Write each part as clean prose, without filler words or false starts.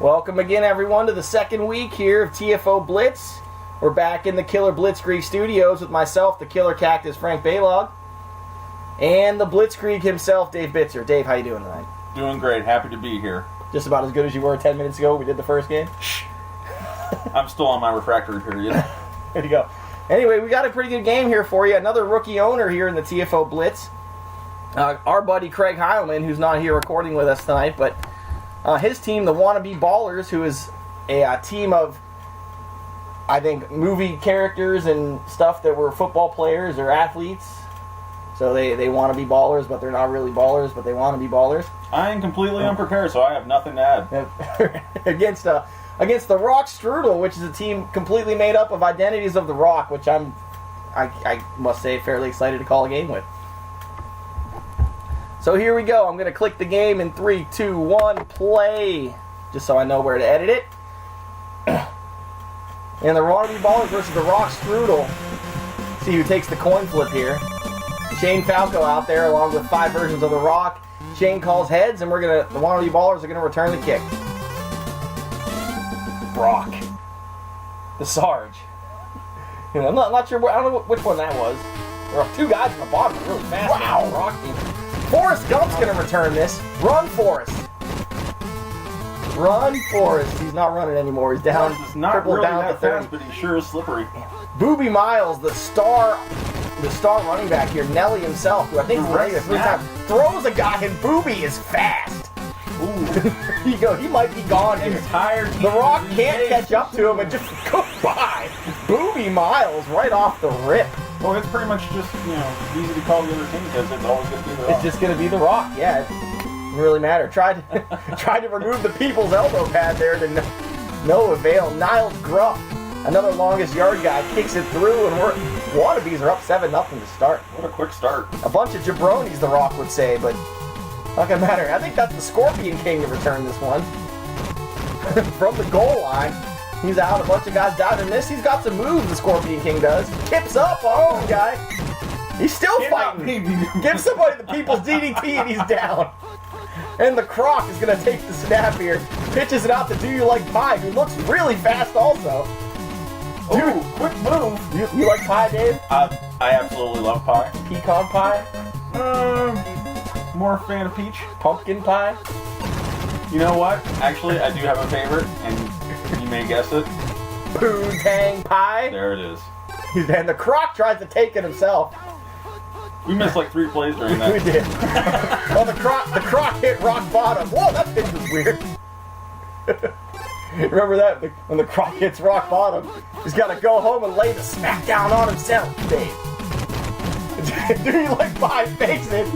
Welcome again, everyone, to the second week here of TFO Blitz. We're back in the Killer Blitzkrieg studios with myself, the Killer Cactus, Frank Baylog, and the Blitzkrieg himself, Dave Bitzer. Dave, how you doing tonight? Doing great. Happy to be here. Just about as good as you were 10 minutes ago when we did the first game? I'm still on my refractory period. There you go. Anyway, we got a pretty good game here for you. Another rookie owner here in the TFO Blitz. Our buddy Craig Heilman, who's not here recording with us tonight, but his team, the Wannabe Ballers, who is a team of, I think, movie characters and stuff that were football players or athletes. So they want to be ballers, but they're not really ballers, but they want to be ballers. I am completely unprepared, so I have nothing to add. Against the Rock Streudel, which is a team completely made up of identities of the Rock, which I must say, fairly excited to call a game with. So here we go. I'm going to click the game in 3, 2, 1, play, just so I know where to edit it. And the Wannabe Ballers versus the Rock Streudel. See who takes the coin flip here. Shane Falco out there along with 5 versions of the Rock. Shane calls heads, and the Wannabe Ballers are going to return the kick. Brock. The Sarge. I'm not sure. I don't know which one that was. There are 2 guys in the bottom really fast. Wow. The Rock team. Forrest Gump's going to return this. Run, Forrest. Run, Forrest. He's not running anymore. He's down. He's not really down that fast, but he sure is slippery. Booby Miles, the star running back here, Nelly himself, who I think is ready to 3 times, throws a guy, and Booby is fast. Ooh. There you go. He might be gone here. The Rock can't catch up to him and just go by. Booby Miles right off the rip. Well, it's pretty much just, easy to call the other team because it's always going to be the Rock. It's just going to be the Rock, yeah. It doesn't really matter. Tried to remove the people's elbow pad there to no avail. Niles Gruff, another longest yard guy, kicks it through, and Wannabes are up 7-0 to start. What a quick start. A bunch of jabronis, the Rock would say, but not going to matter. I think that's the Scorpion King to return this one. From the goal line. He's out, a bunch of guys down in this. He's got some moves, the Scorpion King does. Tips up on the guy. He's still fighting. Gives somebody the people's DDT and he's down. And the Croc is going to take the snap here. Pitches it out to Do You Like Pie, who looks really fast also. Dude, quick move. You like pie, Dave? I absolutely love pie. Pecan pie? More a fan of peach. Pumpkin pie? You know what? Actually, I do have a favorite, and you may guess it. Poontang pie? There it is. And the Croc tries to take it himself. We missed like 3 plays during that. We did. Well, the Croc hit rock bottom. Whoa, that thing was weird. Remember that? When the Croc hits rock bottom, he's got to go home and lay the smack down on himself, Dave. Do You Like Pie fakes it,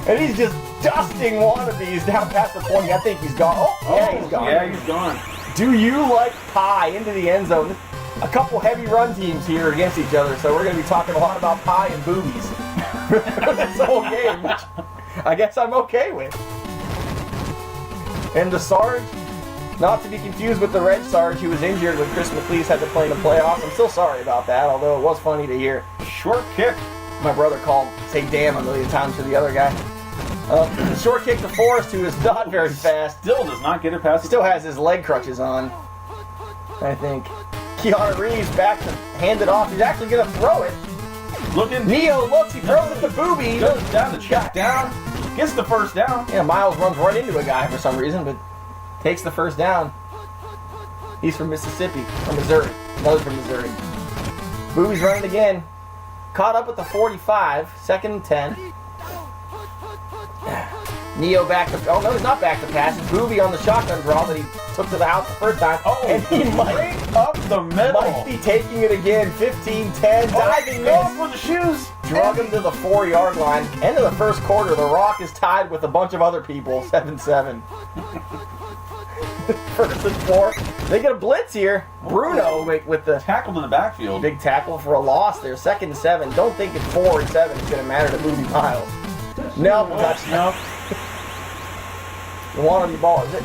and he's just dusting Wannabes down past the 20. I think he's gone. Oh, yeah, he's gone. Yeah, he's gone. Do You Like Pie into the end zone. A couple heavy run teams here against each other, so we're going to be talking a lot about pie and boobies. This whole game, which I guess I'm okay with. And the Sarge, not to be confused with the Red Sarge, who was injured when Chris McLeese had to play in the playoffs. I'm still sorry about that, although it was funny to hear. Short kick. My brother called, say damn a million times for the other guy. Short kick to Forrest, who is not very fast. Still does not get it past. Still has his leg crutches on, I think. Keanu Reeves back to hand it off. He's actually going to throw it. Looking. Neo looks, he throws it to Booby. Goes down the check down. Gets the first down. Yeah, Miles runs right into a guy for some reason, but takes the first down. He's from Mississippi, or Missouri. Another from Missouri. Booby's running again. Caught up at the 45, 2nd and 10. Neo back to, oh no, he's not back to pass. It's Booby on the shotgun draw that he took to the house the first time. Oh, and he might up the middle. Might be taking it again. 15-10, diving go miss. for the shoes. Drug him to the 4-yard line. End of the first quarter, the Rock is tied with a bunch of other people, 7-7. First and 4. They get a blitz here. Bruno with the tackled in the backfield. Big tackle for a loss there. 2nd and 7. Don't think it's 4 and 7 is going to matter to Booby Miles. No, touchdown. The Wannabe Ballers.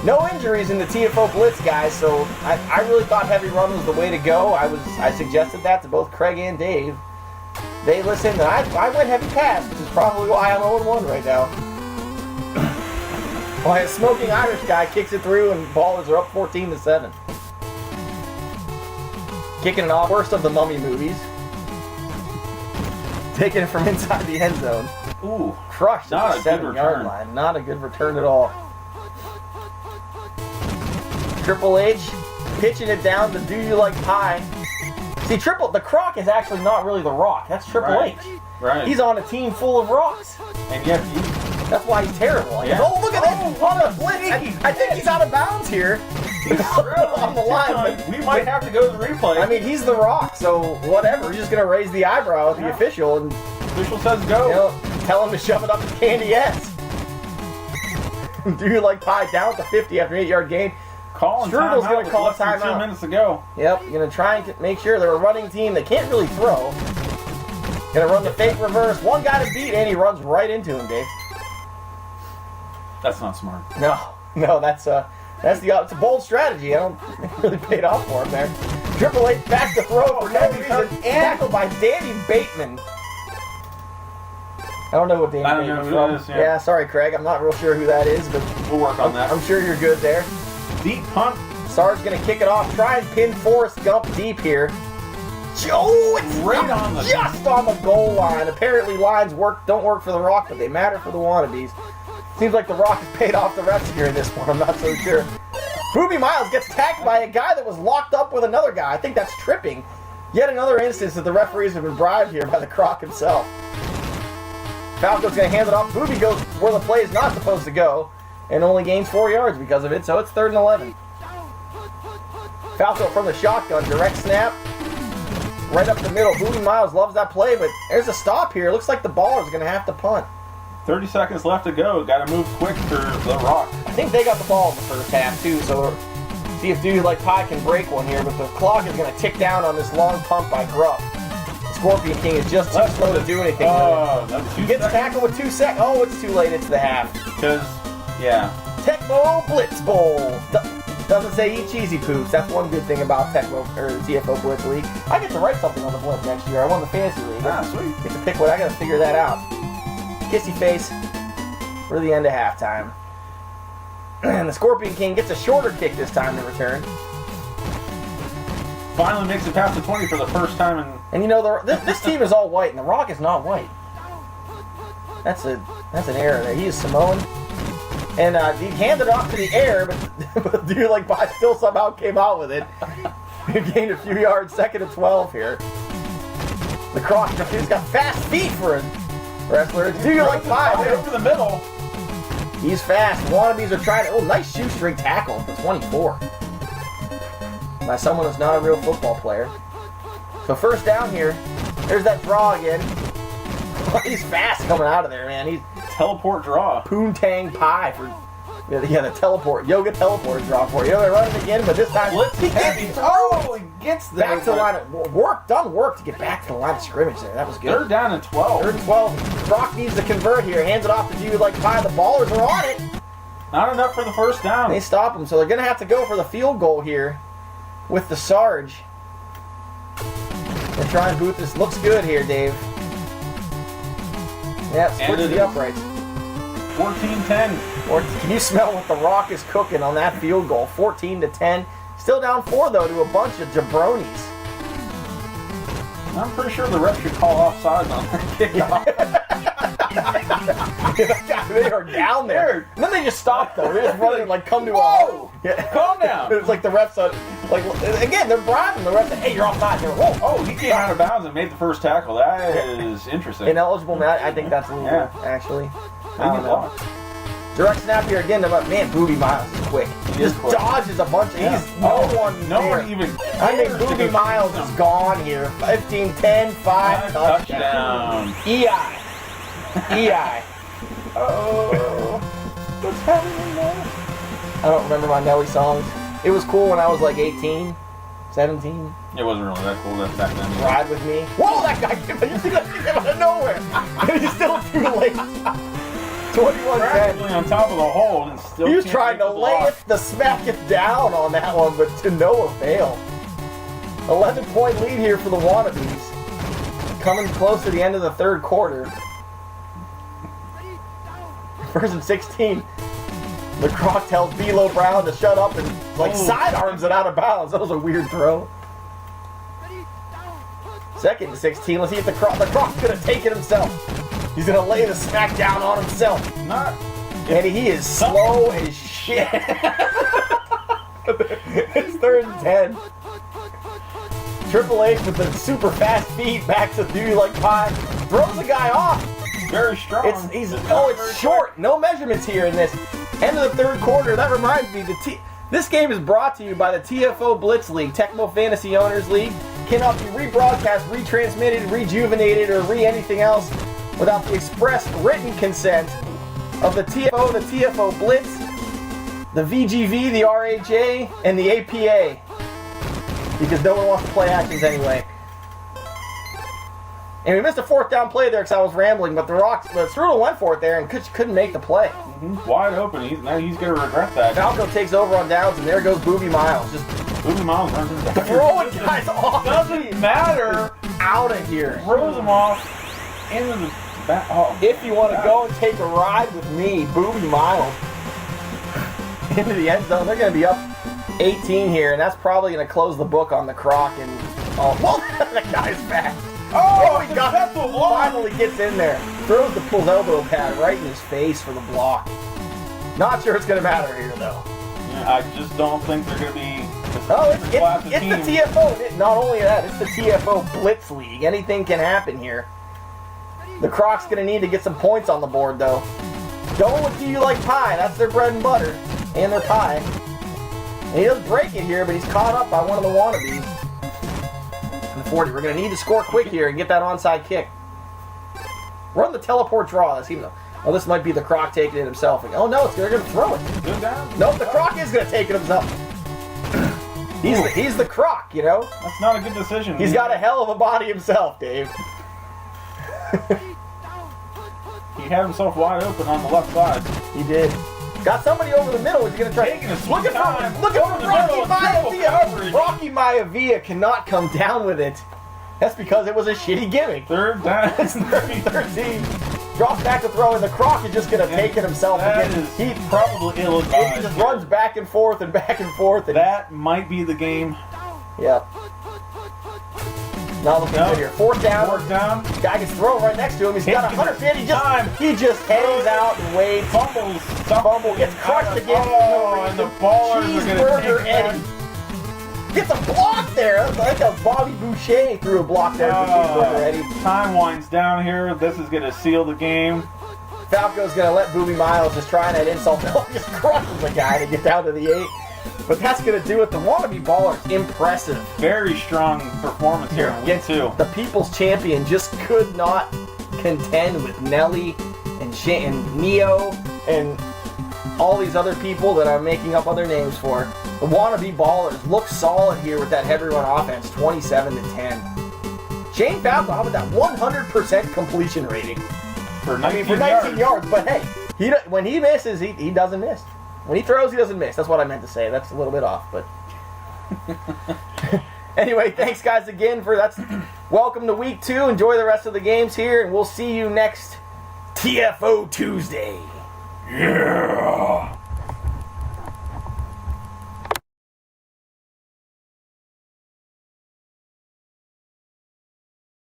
No injuries in the TFO Blitz, guys, so I really thought heavy run was the way to go. I suggested that to both Craig and Dave. They listened, and I went heavy pass, which is probably why I'm 0-1 right now. While a smoking Irish guy kicks it through and Ballers are up 14-7. Kicking it off, worst of the Mummy movies. Taking it from inside the end zone. Ooh. Crushed at the 7-yard line. Not a good return at all. Triple H pitching it down to Do You Like Pie. See, the Croc is actually not really the Rock. That's Triple H. Right. He's on a team full of rocks. And yet, That's why he's terrible. Yeah. Oh, look at this! On a blitz! I think he's out of bounds here. He's on the line. We might have to go to the replay. I mean, he's the Rock, so whatever. We're just going to raise the eyebrow at the official and official says go. You know, tell him to shove it up his candy ass. Do You Like Pie down at the 50 after an 8-yard gain. Streudel's going to call a timeout. 2 minutes to go. Yep, going to try and make sure they're a running team that can't really throw. Going to run the fake reverse. One guy to beat, and he runs right into him, Dave. That's not smart. No, that's it's a bold strategy. I don't think it really paid off for him there. Triple H back to throw for no reason. Tackled by Danny Bateman. I don't know what Danny Bateman's from. Who it is, yeah. Sorry, Craig. I'm not real sure who that is, but we'll work on that. I'm sure you're good there. Deep punt. Sarge gonna kick it off. Try and pin Forrest Gump deep here. Oh, it's right on the just on the goal line. Apparently lines don't work for the Rock, but they matter for the Wannabes. Seems like the Rock has paid off the refs here in this one. I'm not so sure. Boobie Miles gets tackled by a guy that was locked up with another guy. I think that's tripping. Yet another instance that the referees have been bribed here by the Croc himself. Falco's going to hand it off. Boobie goes where the play is not supposed to go and only gains 4 yards because of it, so it's 3rd and 11. Falco from the shotgun, direct snap. Right up the middle. Boobie Miles loves that play, but there's a stop here. Looks like the Baller's going to have to punt. 30 seconds left to go. Got to move quick for the Rock. I think they got the ball in the first half, too, so see if Do You Like Pie can break one here, but the clock is going to tick down on this long pump by Gruff. The Scorpion King is just too slow to do anything with it. He gets tackled with 2 seconds. Oh, it's too late. It's the half. Because, yeah. TFO Blitz Bowl. Doesn't say eat cheesy poops. That's one good thing about TFO, or the TFO Blitz League. I get to write something on the Blitz next year. I won the Fantasy League. Ah, sweet. Get to pick what. I got to figure that out. Kissy face for the end of halftime. And the Scorpion King gets a shorter kick this time to return. Finally makes it past the 20 for the first time. And you know, this team is all white, and the Rock is not white. That's an error there. He is Samoan. And he handed it off to the air, but Do You Like Pie still somehow came out with it. He gained a few yards, 2nd and 12 here. The Croc, he's got fast feet for a wrestler. It's Do You Like Pie over the middle. He's fast. Wannabes are trying to... Oh, nice shoestring tackle for 24. By someone who's not a real football player. So first down here. There's that draw again. He's fast coming out of there, man. He's teleport draw. Poontang Pie for... Yeah, the teleport. Yoga teleport draw for you. They're running again, but this time... He gets the... Back to the line of... Work to get back to the line of scrimmage there. That was good. 3rd down and 12. 3rd and 12. Croc needs to convert here. Hands it off to Do You Like Pie. The Ballers are on it. Not enough for the first down. They stop him, so they're going to have to go for the field goal here with the Sarge. They're trying to boot this. Looks good here, Dave. Yeah, switch to the uprights. 14-10. Or can you smell what the Rock is cooking on that field goal? 14-10. Still down 4, though, to a bunch of jabronis. I'm pretty sure the ref should call offsides on that kickoff. They are down there. And then they just stop, though. They're just running, like, come to a... Whoa! Yeah. Calm down. It's like the refs are... Like, again, they're bribing. The refs say, hey, you're offside. They're, whoa. Oh, he came out of bounds and made the first tackle. That is interesting. Ineligible, man. I think that's legal, actually. I don't know. Direct snap here again. Man, Boobie Miles is quick. He just dodges a bunch. No one even. I think Boobie Miles is gone here. 15-10, 5 touchdown. EI. Oh, what's happening now? I don't remember my Nelly songs. It was cool when I was like 18, 17. It wasn't really that cool back then. Ride with me. Whoa, that guy came out of nowhere. And he's still too late. 21-10. On top of the hole and still he was trying to lay it, to smack it down on that one, but to no avail. 11-point lead here for the Wannabes. Coming close to the end of the 3rd quarter. 1st and 16. The Croc tells Velo Brown to shut up and like sidearms it out of bounds. That was a weird throw. 2nd and 16. Let's see if the Croc's gonna take it himself. He's gonna lay the smack down on himself. Not. And he is slow as shit. It's 3rd and 10. Triple H with the super fast feet back to do like pie. Throws the guy off. Very strong. It's short. No measurements here in this. End of the 3rd quarter. That reminds me, this game is brought to you by the TFO Blitz League, Tecmo Fantasy Owners League. Cannot be rebroadcast, retransmitted, rejuvenated, or anything else without the express written consent of the TFO, the TFO Blitz, the VGV, the RHA, and the APA. Because no one wants to play actions anyway. And we missed a 4th down play there because I was rambling, but the Streudel went for it there and couldn't make the play. Wide open. Now he's going to regret that. Falco takes over on downs, and there goes Booby Miles. Just Booby Miles runs into the throwing guys off. Doesn't matter. Out of here. Throws them off into the back. Oh, if you want to go and take a ride with me, Booby Miles into the end zone. They're going to be up 18 here, and that's probably going to close the book on the Croc. And the guy's back. Oh, he finally gets in there. Throws the pulled elbow pad right in his face for the block. Not sure it's going to matter here, though. Yeah, I just don't think they're going to be. It's the TFO. Not only that, it's the TFO Blitz League. Anything can happen here. The Croc's going to need to get some points on the board, though. Going with Do You Like Pie? That's their bread and butter. And their pie. And he does break it here, but he's caught up by one of the wannabes. 40. We're going to need to score quick here and get that onside kick. Run the teleport draw. Let's see. Oh, this might be the Croc taking it himself. Oh, no, they're going to throw it. Good down. Nope, the Croc is going to take it himself. He's the Croc, you know? That's not a good decision. He's got a hell of a body himself, Dave. He had himself wide open on the left side. He did. Got somebody over the middle. He's going to try. Look at Rocky Maivia. Rocky Maivia cannot come down with it. That's because it was a shitty gimmick. 3rd down. It's 13. Drops back to throw, and the Croc is just going to take it himself again. He probably ill-advised. He just runs back and forth and back and forth. And that might be the game. Yep. Not looking good here. 4th down. 4th down. Guy gets thrown right next to him. He's got 150. He just hangs out and waits. Fumble. Gets crushed again. Oh, and the ballers are going to take Eddie. Gets a block there. Like a Bobby Boucher threw a block there for Cheeseburger Eddie. Time winds down here. This is going to seal the game. Falco's going to let Booby Miles just try that insult. Just crushes the guy to get down to the 8. But that's going to do it. The Wannabe Ballers, impressive. Very strong performance here in week 2. The People's Champion just could not contend with Nelly and Neo and all these other people that I'm making up other names for. The Wannabe Ballers look solid here with that heavy run offense, 27-10. Shane Falco, how about that 100% completion rating? For 19 yards. But hey, when he misses, he doesn't miss. When he throws, he doesn't miss. That's what I meant to say. That's a little bit off, but anyway, thanks guys again welcome to week 2. Enjoy the rest of the games here, and we'll see you next TFO Tuesday. Yeah.